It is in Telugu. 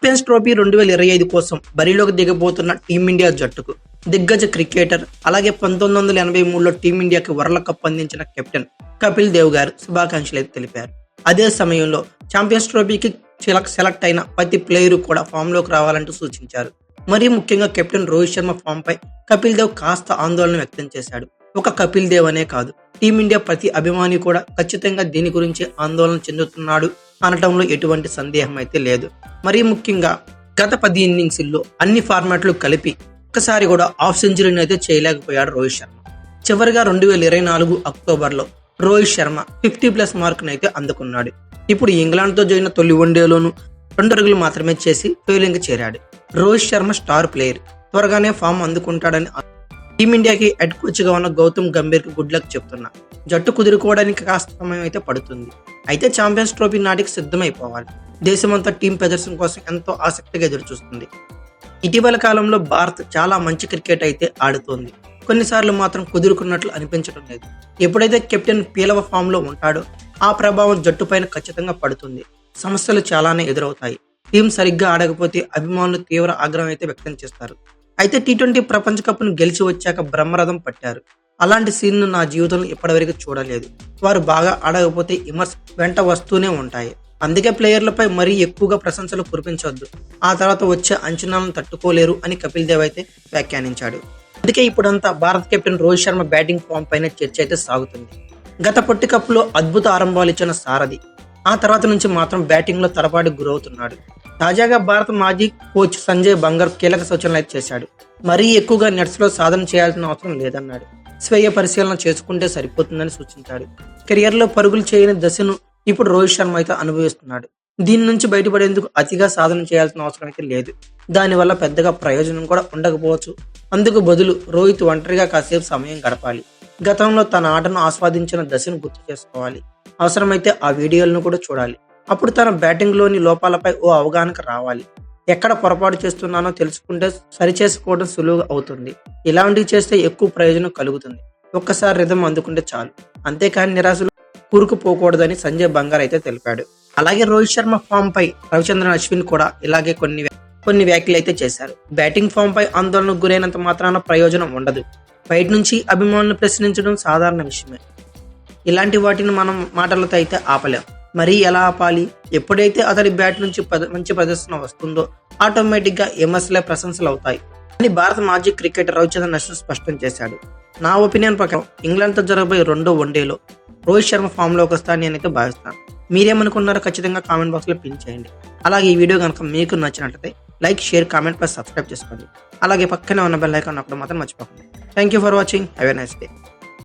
ఛాంపియన్స్ ట్రోఫీ 2025 కోసం బరిలోకి దిగబోతున్న టీమిండియా జట్టుకు దిగ్గజ క్రికెటర్ అలాగే 1983లో టీమిండియాకి వరల్డ్ కప్ అందించిన కెప్టెన్ కపిల్ దేవ్ గారు శుభాకాంక్షలు అయితే తెలిపారు. అదే సమయంలో ఛాంపియన్స్ ట్రోఫీకి సెలెక్ట్ అయిన ప్రతి ప్లేయర్ కూడా ఫామ్ లోకి రావాలంటూ సూచించారు. మరీ ముఖ్యంగా కెప్టెన్ రోహిత్ శర్మ ఫామ్ పై కపిల్ దేవ్ కాస్త ఆందోళన వ్యక్తం చేశాడు. ఒక కపిల్ దేవ్ అనే కాదు, టీమిండియా ప్రతి అభిమాని కూడా ఖచ్చితంగా దీని గురించి ఆందోళన చెందుతున్నాడు అనటంలో ఎటువంటి సందేహం అయితే లేదు. మరీ ముఖ్యంగా గత 10 ఇన్నింగ్స్లో అన్ని ఫార్మాట్లు కలిపి ఒక్కసారి కూడా హాఫ్ సెంచరీని అయితే చేయలేకపోయాడు రోహిత్ శర్మ. చివరిగా 2024 అక్టోబర్లో రోహిత్ శర్మ 50+ మార్కును అయితే అందుకున్నాడు. ఇప్పుడు ఇంగ్లాండ్తో జరిగిన తొలి వన్డేలోనూ 2 అడుగులు మాత్రమే చేసి ఫెయిలింగ్ చేరాడు. రోహిత్ శర్మ స్టార్ ప్లేయర్, త్వరగానే ఫామ్ అందుకుంటాడని టీమిండియాకి హెడ్ కోచ్ గా ఉన్న గౌతమ్ గంభీర్ కి గుడ్ లక్ చెప్తున్నా. జట్టు కుదురుకోవడానికి కాస్త సమయం అయితే పడుతుంది. అయితే ఛాంపియన్స్ ట్రోఫీ నాటికి సిద్ధమైపోవాలి. దేశమంతా టీం ప్రదర్శన కోసం ఎంతో ఆసక్తిగా ఎదురుచూస్తుంది. ఇటీవల కాలంలో భారత్ చాలా మంచి క్రికెట్ అయితే ఆడుతోంది. కొన్నిసార్లు మాత్రం కుదురుకున్నట్లు అనిపించడం లేదు. ఎప్పుడైతే కెప్టెన్ పీలవ ఫామ్ లో ఉంటాడో ఆ ప్రభావం జట్టు పైన ఖచ్చితంగా పడుతుంది. సమస్యలు చాలానే ఎదురవుతాయి. టీం సరిగ్గా ఆడకపోతే అభిమానులు తీవ్ర ఆగ్రహం అయితే వ్యక్తం చేస్తారు. అయితే టీ20 ప్రపంచ కప్ ను గెలిచి వచ్చాక బ్రహ్మరథం పట్టారు. అలాంటి సీన్ నా జీవితంలో ఇప్పటివరకు చూడలేదు. వారు బాగా ఆడకపోతే విమర్శ వెంట వస్తూనే ఉంటాయి. అందుకే ప్లేయర్లపై మరీ ఎక్కువగా ప్రశంసలు కురిపించవద్దు, ఆ తర్వాత వచ్చే అంచనాలను తట్టుకోలేరు అని కపిల్ దేవ్ అయితే వ్యాఖ్యానించాడు. అందుకే ఇప్పుడంతా భారత captain Rohit Sharma batting form పైన చర్చ అయితే సాగుతుంది. గత పొట్టి కప్ లో అద్భుత ఆరంభాలు ఇచ్చిన సారథి ఆ తర్వాత నుంచి మాత్రం బ్యాటింగ్ లో తరపాటు గురవుతున్నాడు. తాజాగా భారత మాజీ కోచ్ సంజయ్ బంగర్ కీలక సూచనలు అయితే చేశాడు. మరీ ఎక్కువగా నెట్స్ లో సాధన చేయాల్సిన అవసరం లేదన్నాడు. స్వీయ పరిశీలన చేసుకుంటే సరిపోతుందని సూచించాడు. కెరియర్ లో పరుగులు చేయని దశను ఇప్పుడు రోహిత్ శర్మ అయితే అనుభవిస్తున్నాడు. దీని నుంచి బయటపడేందుకు అతిగా సాధన చేయాల్సిన అవసరం అయితే లేదు. దానివల్ల పెద్దగా ప్రయోజనం కూడా ఉండకపోవచ్చు. అందుకు బదులు రోహిత్ ఒంటరిగా కాసేపు సమయం గడపాలి. గతంలో తన ఆటను ఆస్వాదించిన దశను గుర్తు చేసుకోవాలి. అవసరమైతే ఆ వీడియోలను కూడా చూడాలి. అప్పుడు తన బ్యాటింగ్ లోని లోపాలపై ఓ అవగాహనకు రావాలి. ఎక్కడ పొరపాటు చేస్తున్నానో తెలుసుకుంటే సరిచేసుకోవడం సులువుగా అవుతుంది. ఇలాంటివి చేస్తే ఎక్కువ ప్రయోజనం కలుగుతుంది. ఒక్కసారి రిధం అందుకుంటే చాలు, అంతేకాని నిరాశలు కూరుకుపోకూడదని సంజయ్ బంగార్ అయితే తెలిపాడు. అలాగే రోహిత్ శర్మ ఫామ్ పై రవిచంద్రన్ అశ్విన్ కూడా ఇలాగే కొన్ని వ్యాఖ్యలు అయితే చేశారు. బ్యాటింగ్ ఫామ్ పై ఆందోళనకు గురైనంత మాత్రాన ప్రయోజనం ఉండదు. బయట నుంచి అభిమానులను ప్రశ్నించడం సాధారణ విషయమే. ఇలాంటి వాటిని మనం మాటలతో అయితే ఆపలేం. మరీ ఎలా ఆపాలి? ఎప్పుడైతే అతడి బ్యాట్ నుంచి మంచి ప్రదర్శన వస్తుందో ఆటోమేటిక్ గా విమర్శలే ప్రశంసలు అవుతాయి అని భారత మాజీ క్రికెటర్ రవిచంద్రన్ అశ్విన్ స్పష్టం చేశాడు. నా ఒపీనియన్ ప్రకారం ఇంగ్లాండ్ తో జరగబోయే 2వ వన్డేలో రోహిత్ శర్మ ఫామ్ లోకి వస్తానని నేనైతే భావిస్తాను. మీరేమనుకున్నారో ఖచ్చితంగా కామెంట్ బాక్స్ లో పిన్ చేయండి. అలాగే ఈ వీడియో కనుక మీకు నచ్చినట్లయితే like, share, comment plus subscribe చేసుకోండి. అలాగే పక్కనే ఉన్న బెల్ ఐకాన్ నొక్కడం మాత్రం మర్చిపోకండి. Thank you for watching. Have a nice day.